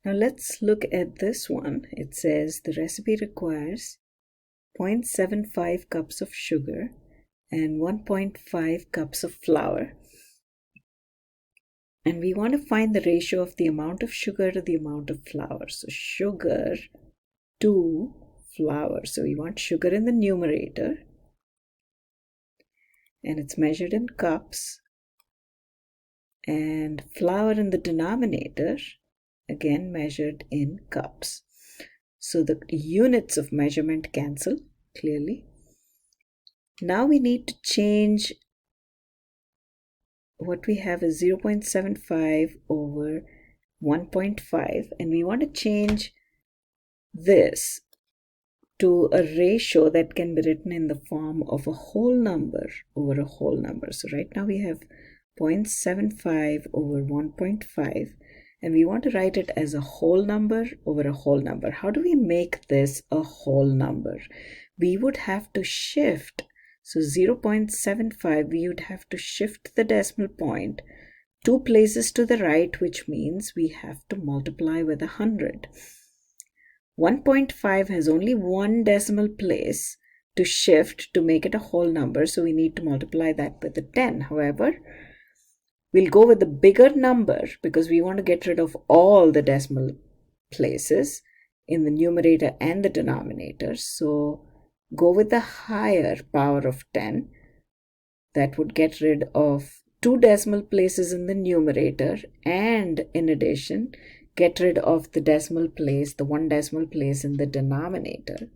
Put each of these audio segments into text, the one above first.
Now let's look at this one. It says the recipe requires 0.75 cups of sugar and 1.5 cups of flour. And we want to find the ratio of the amount of sugar to the amount of flour. So sugar to flour. So we want sugar in the numerator, and it's measured in cups, and flour in the denominator, again measured in cups. So the units of measurement cancel clearly. Now we need to change what we have is 0.75 over 1.5, and we want to change this to a ratio that can be written in the form of a whole number over a whole number. So right now we have 0.75 over 1.5, and we want to write it as a whole number over a whole number. How do we make this a whole number? We would have to shift. So 0.75, we would have to shift the decimal point 2 places to the right, which means we have to multiply with 100. 1.5 has only one decimal place to shift to make it a whole number, so we need to multiply that with a 10. However, we'll go with the bigger number because we want to get rid of all the decimal places in the numerator and the denominator. So go with the higher power of 10. That would get rid of 2 decimal places in the numerator, and in addition get rid of the decimal place, the 1 decimal place in the denominator.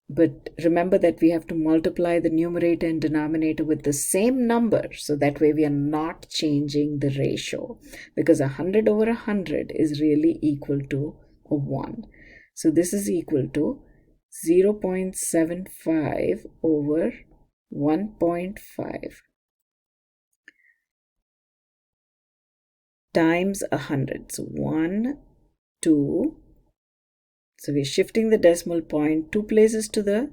But remember that we have to multiply the numerator and denominator with the same number, so that way we are not changing the ratio, because 100 over 100 is really equal to a 1. So this is equal to 0.75 over 1.5 times 100. So 1, 2. So we're shifting the decimal point 2 places to the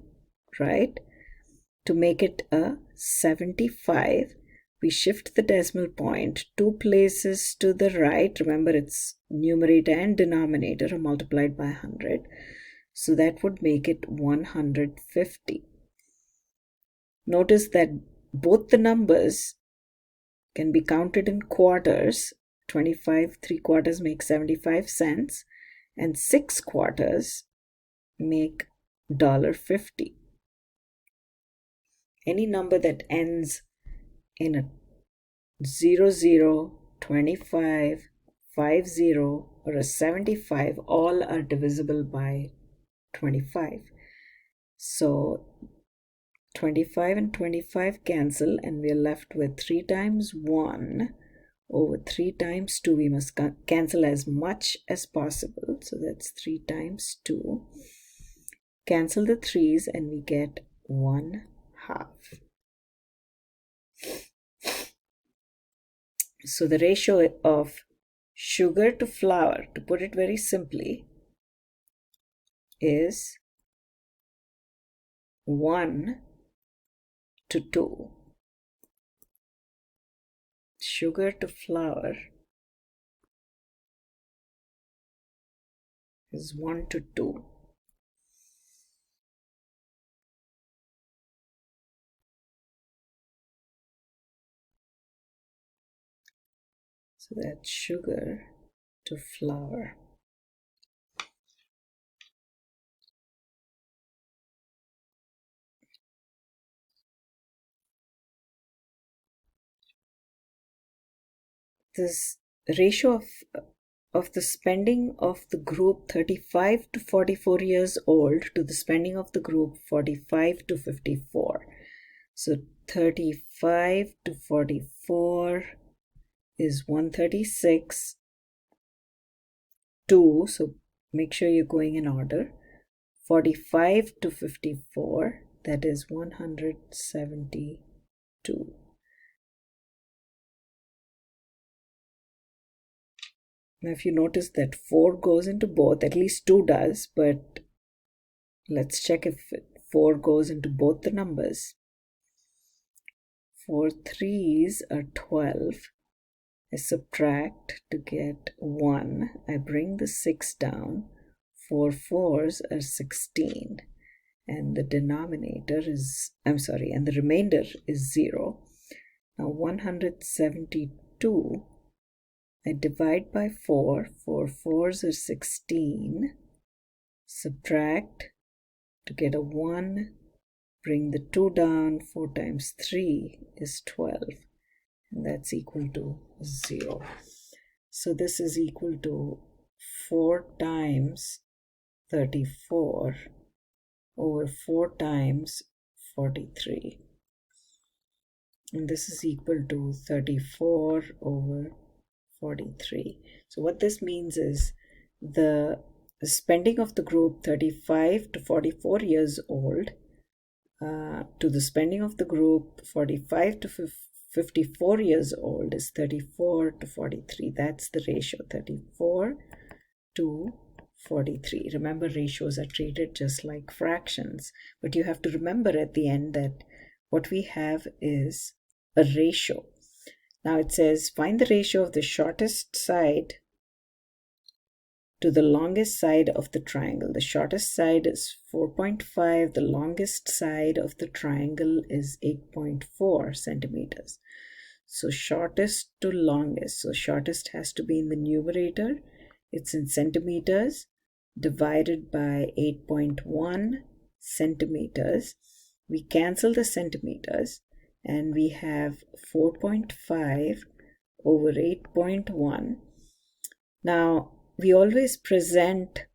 right to make it a 75. We shift the decimal point 2 places to the right. Remember, it's numerator and denominator are multiplied by 100. So that would make it 150. Notice that both the numbers can be counted in quarters. 25 3/4 make 75 cents, and 6/4 make $1.50. Any number that ends in a 00, 25, 50, or a 75, all are divisible by 25. So 25 and 25 cancel, and we are left with 3 times 1 over 3 times 2. We must cancel as much as possible. So that's 3 times 2. Cancel the 3's and we get 1/2. So the ratio of sugar to flour, to put it very simply, is 1 to 2. Sugar to flour is 1 to 2. So that's sugar to flour. This ratio of the spending of the group 35 to 44 years old to the spending of the group 45 to 54. So 35 to 44 is 136. 2, so make sure you're going in order. 45 to 54, that is 172. Now if you notice that 4 goes into both, at least 2 does, but let's check if 4 goes into both the numbers. 4 3s are 12, I subtract to get 1. I bring the 6 down. 4 4s are 16. And the denominator is, and the remainder is 0. Now 172, I divide by 4. 4 4s are 16. Subtract to get a 1. Bring the 2 down. 4 times 3 is 12. And that's equal to 0. So this is equal to 4 times 34 over 4 times 43. And this is equal to 34 over 43. So what this means is the spending of the group 35 to 44 years old to the spending of the group 45 to 54 years old is 34 to 43. That's the ratio, 34 to 43. Remember, ratios are treated just like fractions, but you have to remember at the end that what we have is a ratio. Now it says find the ratio of the shortest side to the longest side of the triangle. The shortest side is 4.5. The longest side of the triangle is 8.4 centimeters. So shortest to longest. So shortest has to be in the numerator. It's in centimeters divided by 8.1 centimeters. We cancel the centimeters and we have 4.5 over 8.1. Now, we always present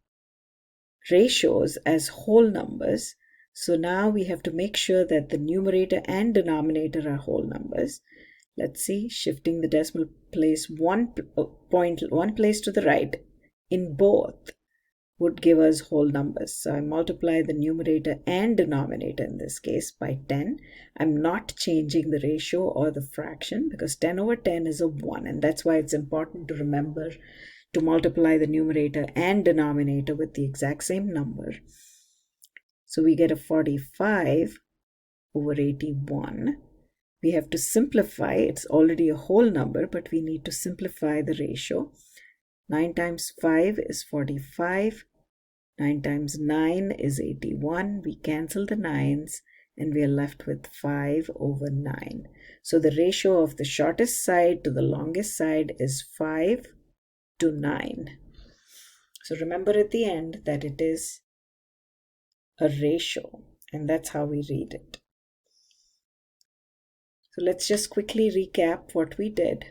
ratios as whole numbers. So now we have to make sure that the numerator and denominator are whole numbers. Let's see, shifting the decimal place one place to the right in both would give us whole numbers. So I multiply the numerator and denominator in this case by 10. I'm not changing the ratio or the fraction because 10 over 10 is a 1, and that's why it's important to remember to multiply the numerator and denominator with the exact same number. So we get a 45 over 81. We have to simplify. It's already a whole number, but we need to simplify the ratio. 9 times 5 is 45. 9 times 9 is 81. We cancel the 9s and we are left with 5 over 9. So the ratio of the shortest side to the longest side is 5 to 9. So remember at the end that it is a ratio, and that's how we read it. So let's just quickly recap what we did.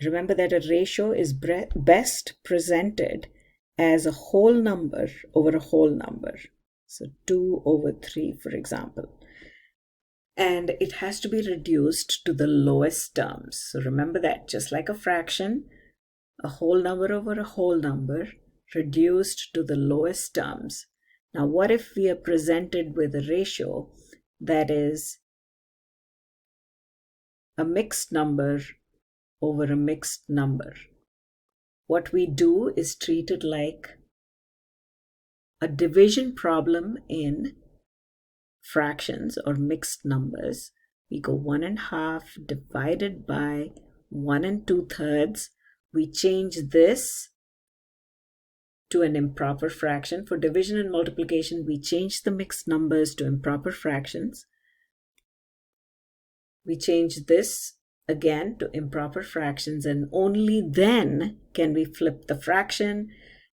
Remember that a ratio is best presented as a whole number over a whole number. So 2 over 3, for example. And it has to be reduced to the lowest terms. So remember that, just like a fraction, a whole number over a whole number reduced to the lowest terms. Now, what if we are presented with a ratio that is a mixed number over a mixed number? What we do is treat it like a division problem in fractions or mixed numbers. We go 1 1/2 divided by 1 2/3. We change this to an improper fraction. For division and multiplication, we change the mixed numbers to improper fractions. We change this again to improper fractions, and only then can we flip the fraction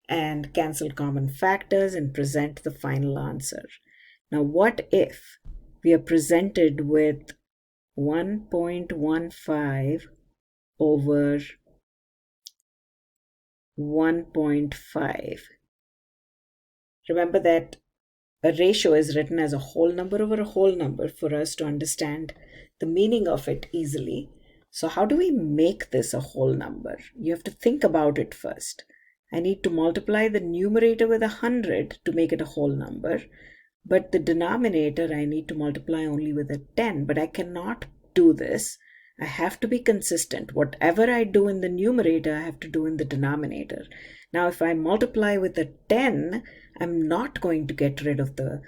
and cancel common factors and present the final answer. Now, what if we are presented with 1.15 over 1.5? Remember that a ratio is written as a whole number over a whole number for us to understand the meaning of it easily. So how do we make this a whole number? You have to think about it first. I need to multiply the numerator with 100 to make it a whole number, but the denominator I need to multiply only with a 10, but I cannot do this. I have to be consistent. Whatever I do in the numerator, I have to do in the denominator. Now, if I multiply with a 10, I'm not going to get rid of the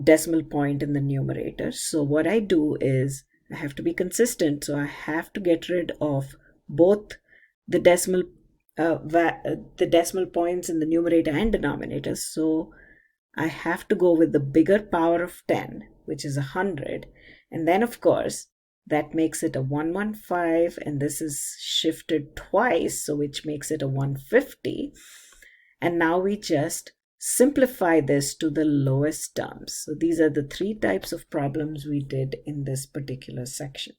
decimal point in the numerator. So what I do is I have to be consistent, so I have to get rid of both the decimal points in the numerator and denominator. So I have to go with the bigger power of 10, which is 100. And then, of course, that makes it a 115, and this is shifted twice, so which makes it a 150. And now we just simplify this to the lowest terms. So these are the three types of problems we did in this particular section.